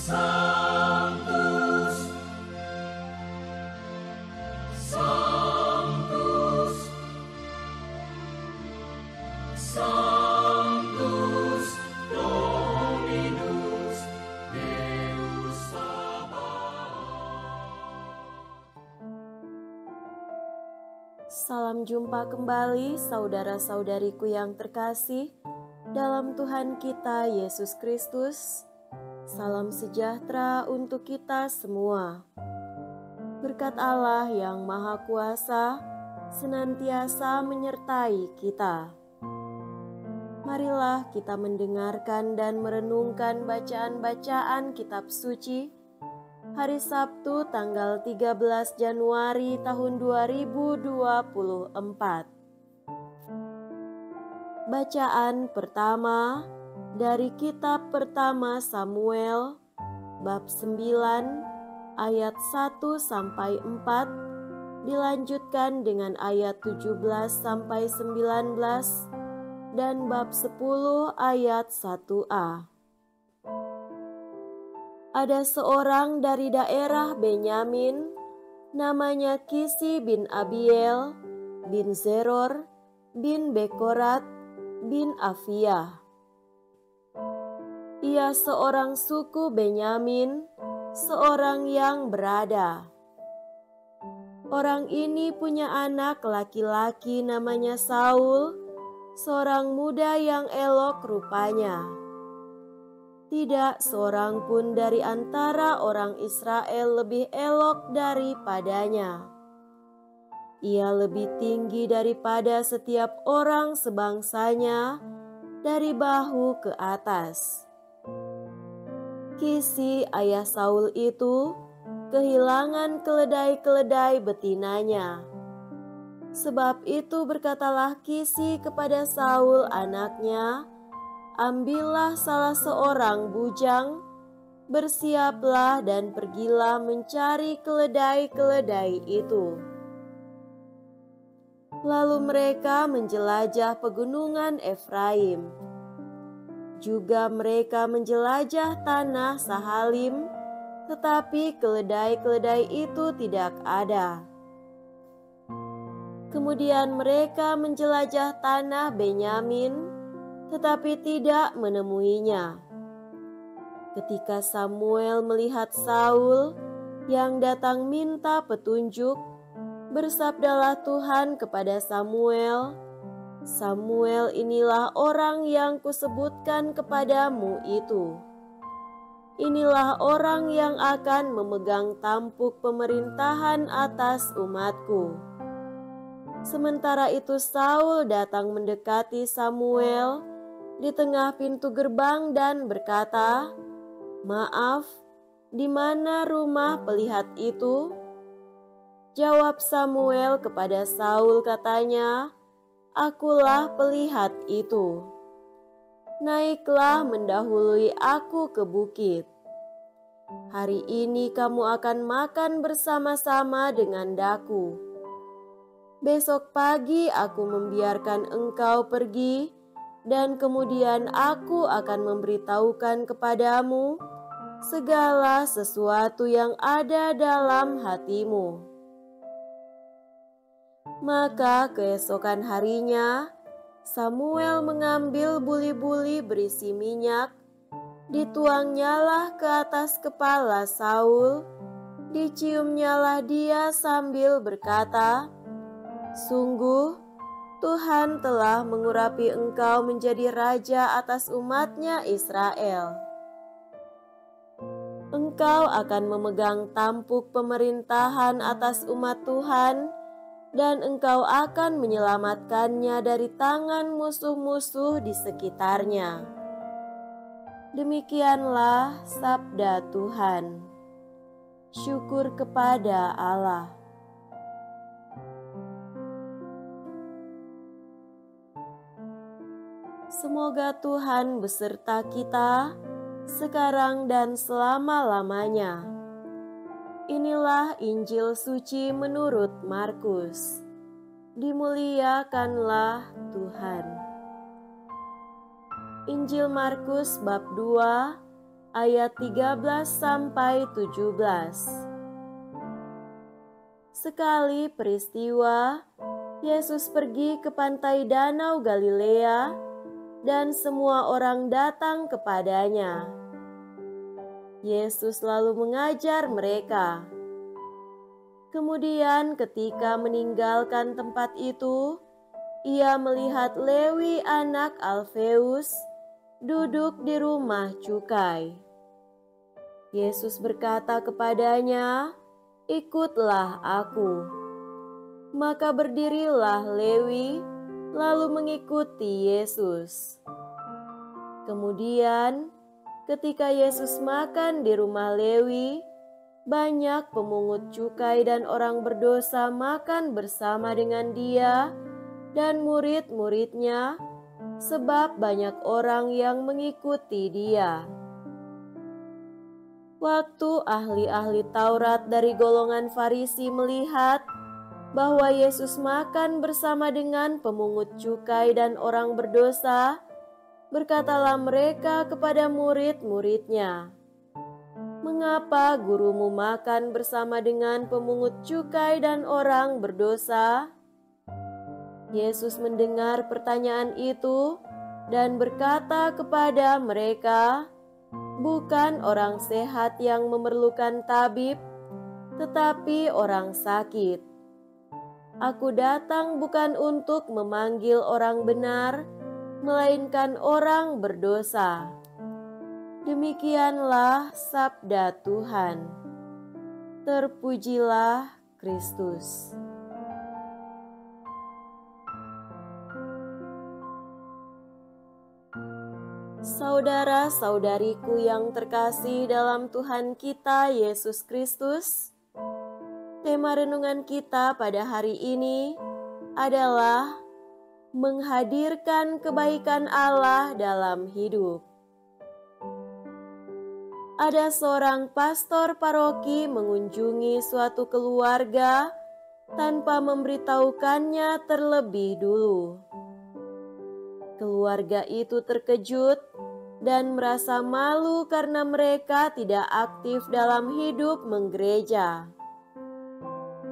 Sanctus, Sanctus, Sanctus Dominus Deus Sabaoth. Salam jumpa kembali saudara-saudariku yang terkasih dalam Tuhan kita Yesus Kristus. Salam sejahtera untuk kita semua. Berkat Allah yang Maha Kuasa senantiasa menyertai kita. Marilah kita mendengarkan dan merenungkan bacaan-bacaan kitab suci hari Sabtu tanggal 13 Januari tahun 2024. Bacaan pertama dari kitab pertama Samuel bab 9 ayat 1 sampai 4 dilanjutkan dengan ayat 17 sampai 19 dan bab 10 ayat 1a. Ada seorang dari daerah Benyamin namanya Kisi bin Abiel bin Zeror bin Bekorat bin Afia. Ia seorang suku Benyamin, seorang yang berada. Orang ini punya anak laki-laki namanya Saul, seorang muda yang elok rupanya. Tidak seorang pun dari antara orang Israel lebih elok daripadanya. Ia lebih tinggi daripada setiap orang sebangsanya dari bahu ke atas. Kisi ayah Saul itu kehilangan keledai-keledai betinanya. Sebab itu berkatalah Kisi kepada Saul anaknya, "Ambillah salah seorang bujang, bersiaplah dan pergilah mencari keledai-keledai itu." Lalu mereka menjelajah pegunungan Efraim. Juga mereka menjelajah tanah Sahalim, tetapi keledai-keledai itu tidak ada. Kemudian mereka menjelajah tanah Benyamin, tetapi tidak menemuinya. Ketika Samuel melihat Saul yang datang minta petunjuk, bersabdalah Tuhan kepada Samuel, "Samuel, inilah orang yang kusebutkan kepadamu itu. Inilah orang yang akan memegang tampuk pemerintahan atas umatku." Sementara itu Saul datang mendekati Samuel di tengah pintu gerbang dan berkata, "Maaf, di mana rumah pelihat itu?" Jawab Samuel kepada Saul katanya, "Akulah pelihat itu. Naiklah mendahului aku ke bukit. Hari ini kamu akan makan bersama-sama dengan daku. Besok pagi aku membiarkan engkau pergi, dan kemudian aku akan memberitahukan kepadamu segala sesuatu yang ada dalam hatimu." Maka keesokan harinya, Samuel mengambil buli-buli berisi minyak, dituangnyalah ke atas kepala Saul, diciumnyalah dia sambil berkata, "Sungguh, Tuhan telah mengurapi engkau menjadi raja atas umatnya Israel. Engkau akan memegang tampuk pemerintahan atas umat Tuhan, dan engkau akan menyelamatkannya dari tangan musuh-musuh di sekitarnya." Demikianlah sabda Tuhan. Syukur kepada Allah. Semoga Tuhan beserta kita sekarang dan selama-lamanya. Inilah Injil suci menurut Markus. Dimuliakanlah Tuhan. Injil Markus bab 2 ayat 13-17. Sekali peristiwa, Yesus pergi ke pantai Danau Galilea dan semua orang datang kepadanya. Yesus lalu mengajar mereka. Kemudian ketika meninggalkan tempat itu, ia melihat Lewi anak Alfeus duduk di rumah cukai. Yesus berkata kepadanya, "Ikutlah aku." Maka berdirilah Lewi, lalu mengikuti Yesus. Kemudian, ketika Yesus makan di rumah Lewi, banyak pemungut cukai dan orang berdosa makan bersama dengan dia dan murid-muridnya, sebab banyak orang yang mengikuti dia. Waktu ahli-ahli Taurat dari golongan Farisi melihat bahwa Yesus makan bersama dengan pemungut cukai dan orang berdosa, berkatalah mereka kepada murid-muridnya, "Mengapa gurumu makan bersama dengan pemungut cukai dan orang berdosa?" Yesus mendengar pertanyaan itu dan berkata kepada mereka, "Bukan orang sehat yang memerlukan tabib, tetapi orang sakit. Aku datang bukan untuk memanggil orang benar, melainkan orang berdosa." Demikianlah sabda Tuhan. Terpujilah Kristus. Saudara-saudariku yang terkasih dalam Tuhan kita Yesus Kristus, tema renungan kita pada hari ini adalah menghadirkan kebaikan Allah dalam hidup. Ada seorang pastor paroki mengunjungi suatu keluarga tanpa memberitahukannya terlebih dulu. Keluarga itu terkejut dan merasa malu karena mereka tidak aktif dalam hidup menggereja.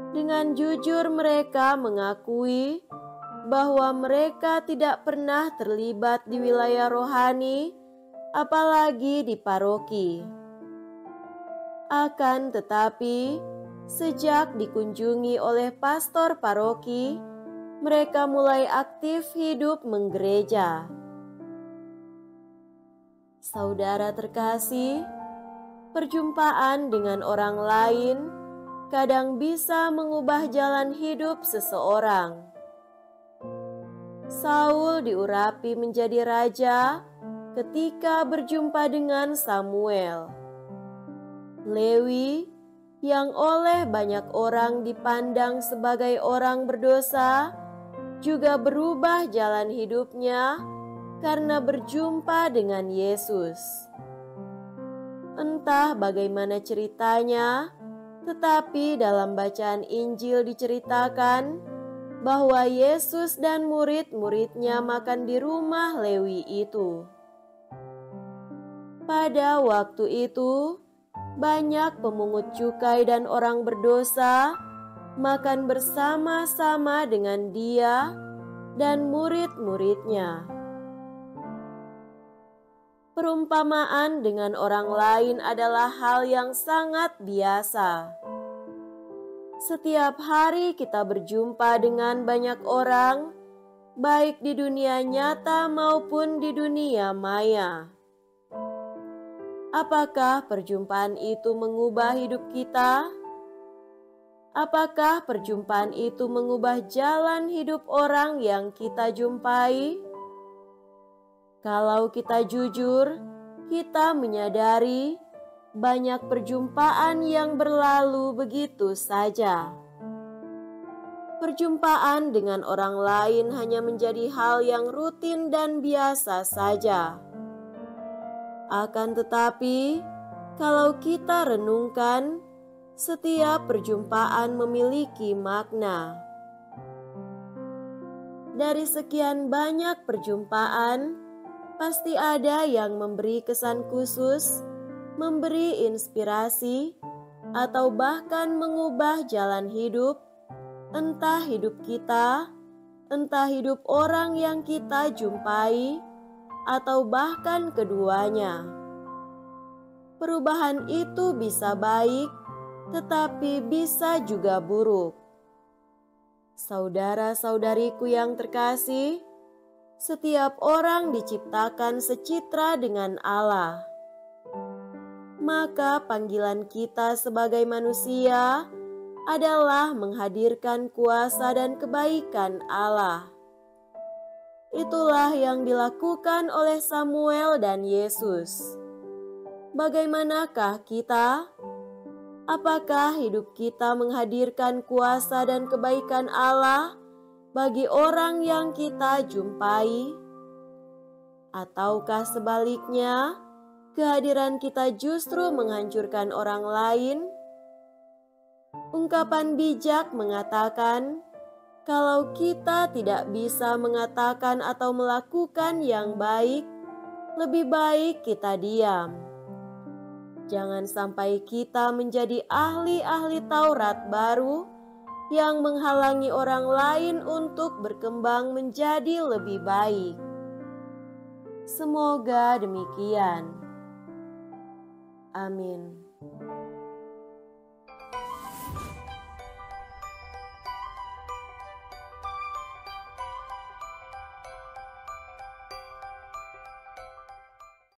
Dengan jujur mereka mengakui bahwa mereka tidak pernah terlibat di wilayah rohani, apalagi di paroki. Akan tetapi, sejak dikunjungi oleh pastor paroki, mereka mulai aktif hidup menggereja. Saudara terkasih, perjumpaan dengan orang lain kadang bisa mengubah jalan hidup seseorang. Saul diurapi menjadi raja ketika berjumpa dengan Samuel. Lewi, yang oleh banyak orang dipandang sebagai orang berdosa, juga berubah jalan hidupnya karena berjumpa dengan Yesus. Entah bagaimana ceritanya, tetapi dalam bacaan Injil diceritakan bahwa Yesus dan murid-muridnya makan di rumah Lewi itu. Pada waktu itu, banyak pemungut cukai dan orang berdosa makan bersama-sama dengan dia dan murid-muridnya. Perumpamaan dengan orang lain adalah hal yang sangat biasa. Setiap hari kita berjumpa dengan banyak orang, baik di dunia nyata maupun di dunia maya. Apakah perjumpaan itu mengubah hidup kita? Apakah perjumpaan itu mengubah jalan hidup orang yang kita jumpai? Kalau kita jujur, kita menyadari banyak perjumpaan yang berlalu begitu saja. Perjumpaan dengan orang lain hanya menjadi hal yang rutin dan biasa saja. Akan tetapi, kalau kita renungkan, setiap perjumpaan memiliki makna. Dari sekian banyak perjumpaan, pasti ada yang memberi kesan khusus memberi inspirasi, atau bahkan mengubah jalan hidup, entah hidup kita, entah hidup orang yang kita jumpai, atau bahkan keduanya. Perubahan itu bisa baik, tetapi bisa juga buruk. Saudara-saudariku yang terkasih, setiap orang diciptakan secitra dengan Allah. Maka panggilan kita sebagai manusia adalah menghadirkan kuasa dan kebaikan Allah. Itulah yang dilakukan oleh Samuel dan Yesus. Bagaimanakah kita? Apakah hidup kita menghadirkan kuasa dan kebaikan Allah bagi orang yang kita jumpai? Ataukah sebaliknya, kehadiran kita justru menghancurkan orang lain? Ungkapan bijak mengatakan, kalau kita tidak bisa mengatakan atau melakukan yang baik, lebih baik kita diam. Jangan sampai kita menjadi ahli-ahli Taurat baru yang menghalangi orang lain untuk berkembang menjadi lebih baik. Semoga demikian. Amin.